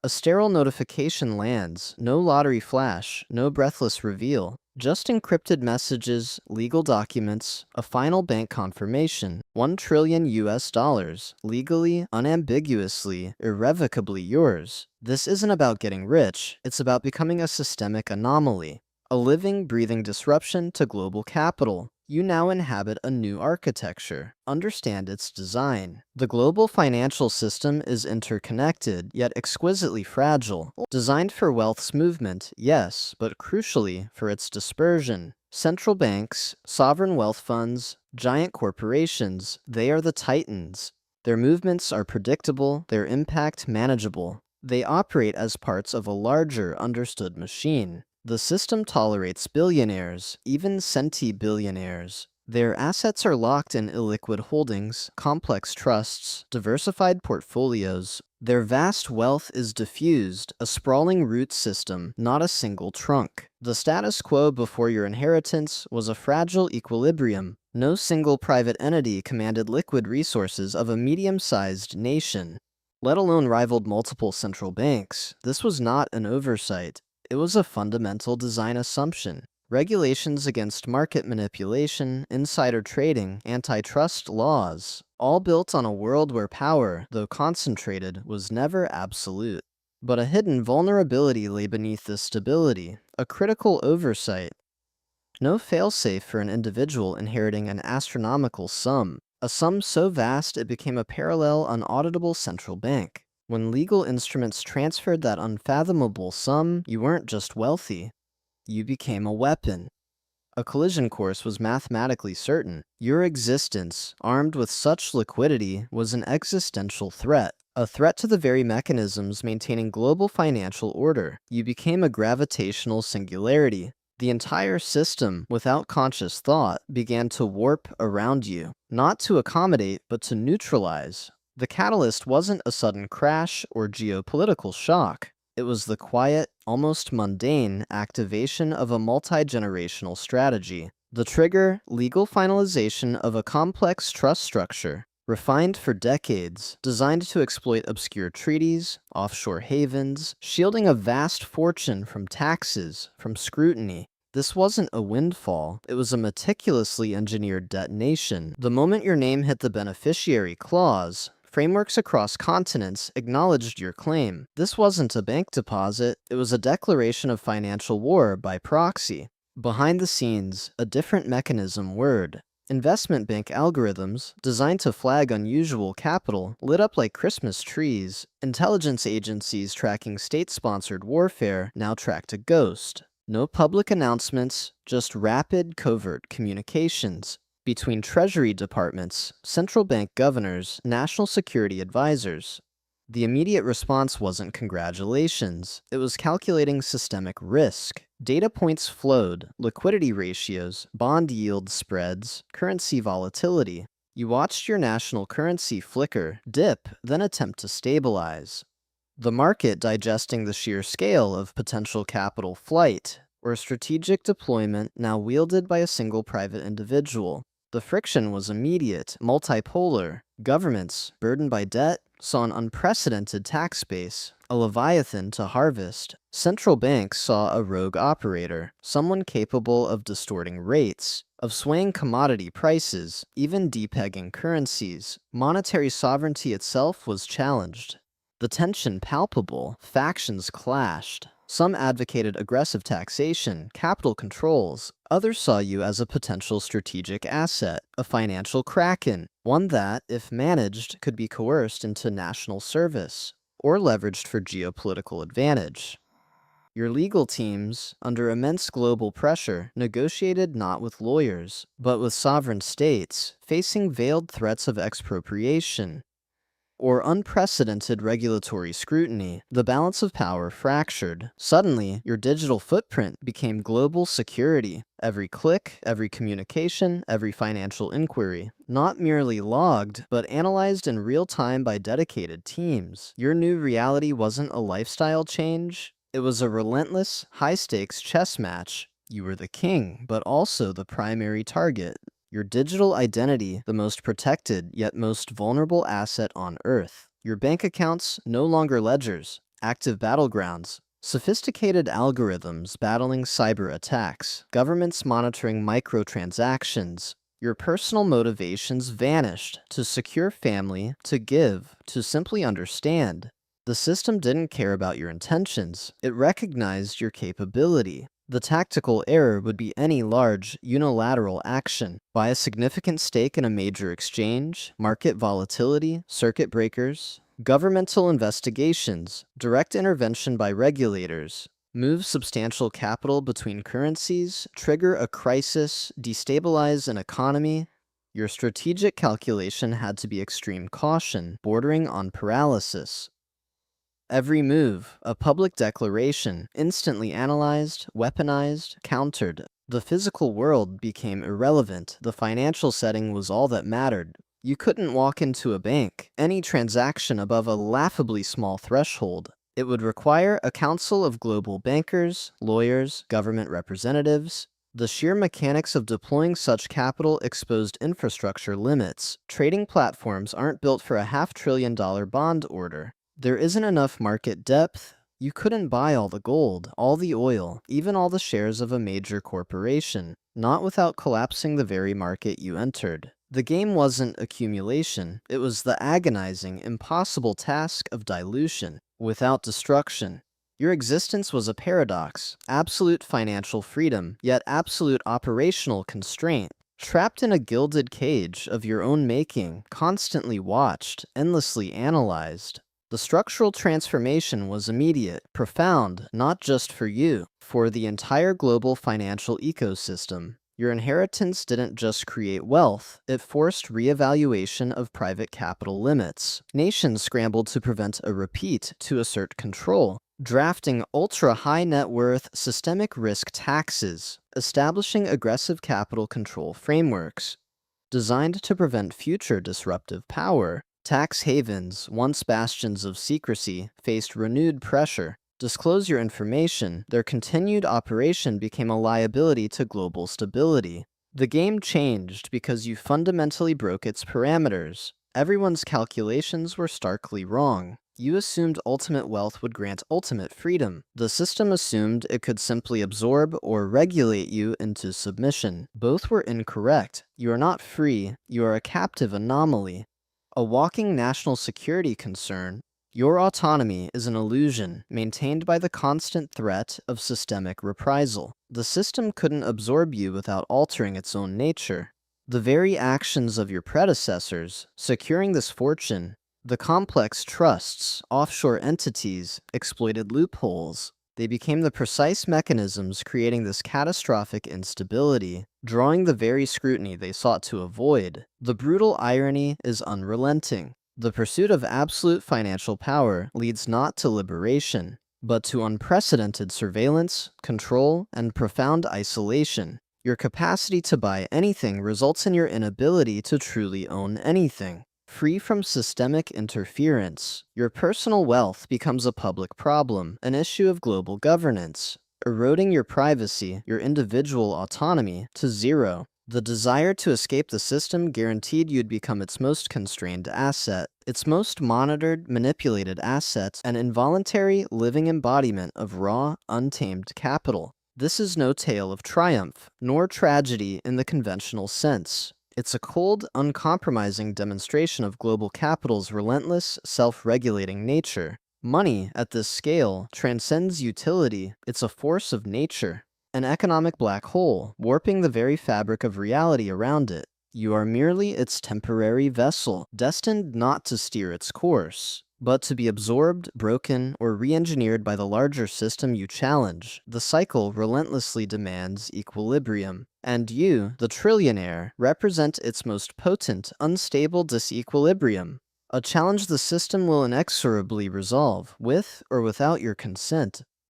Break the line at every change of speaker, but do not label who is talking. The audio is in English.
A sterile notification lands, no lottery flash, no breathless reveal, just encrypted messages, legal documents, a final bank confirmation, 1 trillion US dollars, legally, unambiguously, irrevocably yours. This isn't about getting rich, it's about becoming a systemic anomaly, a living, breathing disruption to global capital. You now inhabit a new architecture. Understand its design. The global financial system is interconnected, yet exquisitely fragile. Designed for wealth's movement, yes, but crucially for its dispersion. Central banks, sovereign wealth funds, giant corporations, they are the titans. Their movements are predictable, their impact manageable. They operate as parts of a larger, understood machine. The system tolerates billionaires, even centi-billionaires. Their assets are locked in illiquid holdings, complex trusts, diversified portfolios. Their vast wealth is diffused, a sprawling root system, not a single trunk. The status quo before your inheritance was a fragile equilibrium. No single private entity commanded liquid resources of a medium-sized nation, let alone rivaled multiple central banks. This was not an oversight. It was a fundamental design assumption. Regulations against market manipulation, insider trading, antitrust laws, all built on a world where power, though concentrated, was never absolute. But a hidden vulnerability lay beneath this stability, a critical oversight. No failsafe for an individual inheriting an astronomical sum, a sum so vast it became a parallel, unauditable central bank. When legal instruments transferred that unfathomable sum, you weren't just wealthy, you became a weapon. A collision course was mathematically certain. Your existence, armed with such liquidity, was an existential threat. A threat to the very mechanisms maintaining global financial order. You became a gravitational singularity. The entire system, without conscious thought, began to warp around you. Not to accommodate, but to neutralize. The catalyst wasn't a sudden crash or geopolitical shock. It was the quiet, almost mundane activation of a multi-generational strategy. The trigger, legal finalization of a complex trust structure, refined for decades, designed to exploit obscure treaties, offshore havens, shielding a vast fortune from taxes, from scrutiny. This wasn't a windfall, it was a meticulously engineered detonation. The moment your name hit the beneficiary clause, frameworks across continents acknowledged your claim. This wasn't a bank deposit, it was a declaration of financial war by proxy. Behind the scenes, a different mechanism whirred. Investment bank algorithms, designed to flag unusual capital, lit up like Christmas trees. Intelligence agencies tracking state-sponsored warfare now tracked a ghost. No public announcements, just rapid, covert communications between Treasury departments, central bank governors, national security advisors. The immediate response wasn't congratulations, it was calculating systemic risk. Data points flowed, liquidity ratios, bond yield spreads, currency volatility. You watched your national currency flicker, dip, then attempt to stabilize. The market digesting the sheer scale of potential capital flight, or strategic deployment now wielded by a single private individual. The friction was immediate, multipolar. Governments, burdened by debt, saw an unprecedented tax base, a leviathan to harvest. Central banks saw a rogue operator, someone capable of distorting rates, of swaying commodity prices, even depegging currencies. Monetary sovereignty itself was challenged. The tension palpable, factions clashed. Some advocated aggressive taxation, capital controls. Others saw you as a potential strategic asset, a financial kraken, one that, if managed, could be coerced into national service, or leveraged for geopolitical advantage. Your legal teams, under immense global pressure, negotiated not with lawyers, but with sovereign states, facing veiled threats of expropriation or unprecedented regulatory scrutiny. The balance of power fractured. Suddenly, your digital footprint became global security. Every click, every communication, every financial inquiry, not merely logged, but analyzed in real time by dedicated teams. Your new reality wasn't a lifestyle change, it was a relentless, high-stakes chess match. You were the king, but also the primary target. Your digital identity, the most protected yet most vulnerable asset on Earth. Your bank accounts, no longer ledgers. active battlegrounds, sophisticated algorithms battling cyber attacks, governments monitoring microtransactions. Your personal motivations vanished to secure family, to give, to simply understand. The system didn't care about your intentions, it recognized your capability. The tactical error would be any large, unilateral action. Buy a significant stake in a major exchange, market volatility, circuit breakers, governmental investigations, direct intervention by regulators, move substantial capital between currencies, trigger a crisis, destabilize an economy. Your strategic calculation had to be extreme caution, bordering on paralysis. Every move, a public declaration, instantly analyzed, weaponized, countered. The physical world became irrelevant. The financial setting was all that mattered. You couldn't walk into a bank, any transaction above a laughably small threshold. It would require a council of global bankers, lawyers, government representatives. The sheer mechanics of deploying such capital exposed infrastructure limits. Trading platforms aren't built for a $500 billion bond order. There isn't enough market depth. You couldn't buy all the gold, all the oil, even all the shares of a major corporation, not without collapsing the very market you entered. The game wasn't accumulation, it was the agonizing, impossible task of dilution, without destruction. Your existence was a paradox, absolute financial freedom, yet absolute operational constraint. Trapped in a gilded cage of your own making, constantly watched, endlessly analyzed. The structural transformation was immediate, profound, not just for you, for the entire global financial ecosystem. Your inheritance didn't just create wealth, it forced reevaluation of private capital limits. Nations scrambled to prevent a repeat, to assert control, drafting ultra-high net worth systemic risk taxes, establishing aggressive capital control frameworks designed to prevent future disruptive power. Tax havens, once bastions of secrecy, faced renewed pressure. Disclose your information, their continued operation became a liability to global stability. The game changed because you fundamentally broke its parameters. Everyone's calculations were starkly wrong. You assumed ultimate wealth would grant ultimate freedom. The system assumed it could simply absorb or regulate you into submission. Both were incorrect. You are not free, you are a captive anomaly. A walking national security concern. Your autonomy is an illusion, maintained by the constant threat of systemic reprisal. The system couldn't absorb you without altering its own nature. The very actions of your predecessors, securing this fortune, the complex trusts, offshore entities, exploited loopholes. They became the precise mechanisms creating this catastrophic instability, drawing the very scrutiny they sought to avoid. The brutal irony is unrelenting. The pursuit of absolute financial power leads not to liberation, but to unprecedented surveillance, control, and profound isolation. Your capacity to buy anything results in your inability to truly own anything. Free from systemic interference, your personal wealth becomes a public problem, an issue of global governance, eroding your privacy, your individual autonomy, to zero. The desire to escape the system guaranteed you'd become its most constrained asset, its most monitored, manipulated asset, an involuntary, living embodiment of raw, untamed capital. This is no tale of triumph, nor tragedy in the conventional sense. It's a cold, uncompromising demonstration of global capital's relentless, self-regulating nature. Money, at this scale, transcends utility. It's a force of nature. An economic black hole, warping the very fabric of reality around it. You are merely its temporary vessel, destined not to steer its course, but to be absorbed, broken, or re-engineered by the larger system you challenge. The cycle relentlessly demands equilibrium. And you, the trillionaire, represent its most potent, unstable disequilibrium. A challenge the system will inexorably resolve, with or without your consent.